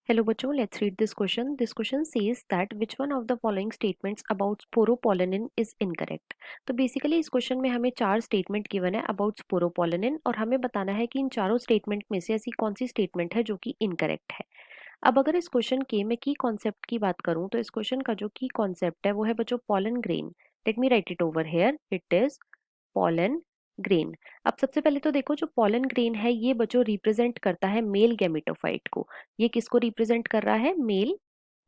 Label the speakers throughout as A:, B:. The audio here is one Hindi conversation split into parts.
A: Hello बच्चों, let's read this question. This question says that which one of the following statements about sporopollenin is incorrect. तो बेसिकली इस क्वेश्चन में हमें चार स्टेटमेंट गिवन है अबाउट स्पोरोपोलेनिन और हमें बताना है कि इन चारों स्टेटमेंट में से ऐसी कौन सी स्टेटमेंट है जो कि इनकरेक्ट है। अब अगर इस क्वेश्चन के मैं की कॉन्सेप्ट की बात करूं तो इस क्वेश्चन का जो की कॉन्सेप्ट है वो है बच्चों pollen grain. Let me right it over here, it is pollen grain. अब सबसे पहले तो देखो जो पॉलन ग्रेन है ये बच्चों रिप्रेजेंट करता है मेल गैमेटोफाइट को। ये किसको रिप्रेजेंट कर रहा है? मेल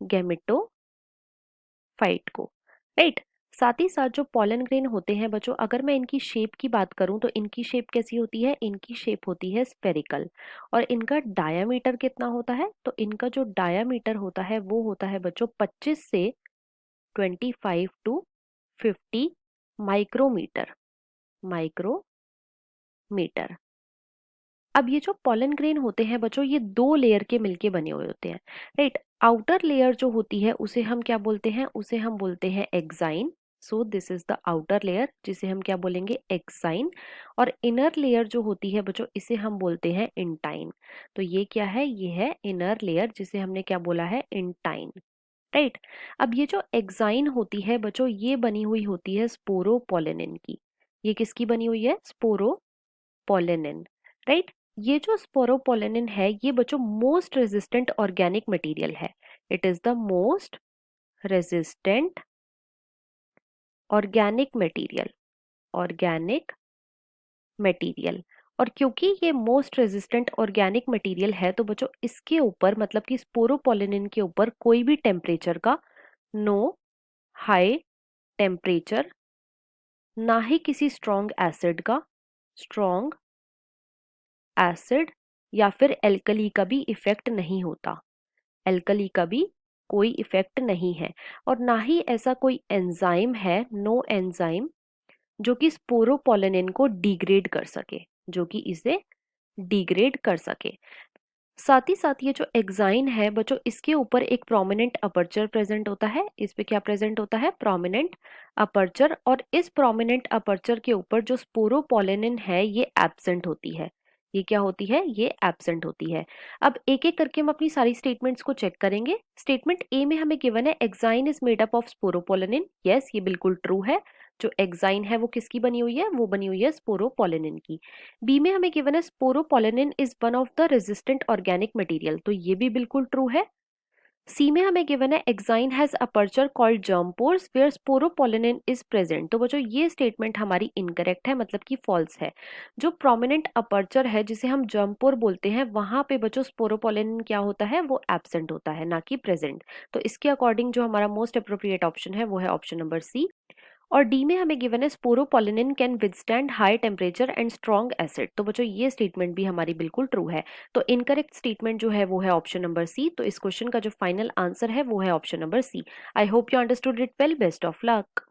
A: गैमेटोफाइट को, राइट। साथ ही साथ जो पॉलन ग्रेन होते हैं बच्चों, अगर मैं इनकी शेप की बात करूं तो इनकी शेप कैसी होती है? इनकी शेप होती है स्फेरिकल। और इनका डायामीटर कितना होता है? तो इनका जो डायामीटर होता है वो होता है बच्चों 25 से 25 टू 50 माइक्रोमीटर। माइक्रोमीटर। अब ये जो पॉलन ग्रेन होते हैं बच्चों ये दो लेयर के मिलके बने हुए होते हैं, राइट। आउटर लेयर जो होती है उसे हम क्या बोलते हैं? उसे हम बोलते हैं exine. So this is the outer layer जिसे हम क्या बोलेंगे? एक्साइन। और इनर लेयर जो होती है बच्चों इसे हम बोलते हैं इंटाइन। तो ये क्या है? ये है इनर लेयर जिसे हमने क्या बोला है? Intine, right. अब ये जो एक्साइन होती है बच्चों ये बनी हुई होती है स्पोरोपोलेनिन की। ये किसकी बनी हुई है? Sporopollenin, right. ये जो स्पोरोपोलेनिन है ये बच्चों मोस्ट रेजिस्टेंट ऑर्गेनिक मटेरियल है। It is the most resistant organic material. Organic material. और क्योंकि ये मोस्ट रेजिस्टेंट ऑर्गेनिक मटेरियल है तो बच्चों इसके ऊपर मतलब कि स्पोरोपोलेनिन के ऊपर कोई भी टेम्परेचर का, नो हाई टेम्परेचर, ना ही किसी स्ट्रॉन्ग एसिड का, स्ट्रॉन्ग एसिड या फिर एल्कली का भी इफेक्ट नहीं होता। एल्कली का भी कोई इफेक्ट नहीं है। और ना ही ऐसा कोई एंजाइम है, नो एंजाइम, जो कि स्पोरोपोलेनिन को डिग्रेड कर सके, जो कि इसे डिग्रेड कर सके। साथ ही साथ ये जो एक्साइन है बच्चों इसके ऊपर एक प्रोमिनेंट अपर्चर प्रेजेंट होता है। इस पे क्या प्रेजेंट होता है? Prominent aperture. और इस प्रोमिनेंट अपर्चर के ऊपर जो स्पोरोपोलेनिन है ये एब्सेंट होती है। ये क्या होती है? ये एब्सेंट होती है। अब एक एक करके हम अपनी सारी स्टेटमेंट्स को चेक करेंगे। स्टेटमेंट ए में हमें गिवन है exine is made up of sporopollenin. Yes, ये बिल्कुल ट्रू है। जो एक्साइन है वो किसकी बनी हुई है? वो बनी हुई है स्पोरोपोलेनिन की। बी में हमें गिवन है sporopollenin is one of the resistant organic material. तो ये भी बिल्कुल ट्रू है। सी में हमें गिवन है exine has aperture called germ pores where sporopollenin is present. तो बच्चों ये स्टेटमेंट हमारी इनकरेक्ट है, मतलब कि फॉल्स है। जो प्रोमिनेंट अपर्चर है जिसे हम जर्म पोर बोलते हैं वहां पे बच्चों स्पोरोपोलेनिन क्या होता है? वो एब्सेंट होता है, ना कि प्रेजेंट। तो इसके अकॉर्डिंग जो हमारा मोस्ट अप्रोप्रिएट ऑप्शन है वो है ऑप्शन नंबर सी। और डी में हमें गिवन है sporopollenin can withstand high temperature and strong acid. तो बच्चों ये स्टेटमेंट भी हमारी बिल्कुल ट्रू है। तो इनकरेक्ट स्टेटमेंट जो है वो है ऑप्शन नंबर सी। तो इस क्वेश्चन का जो फाइनल आंसर है वो है option number C. I hope you understood it well. Best of luck.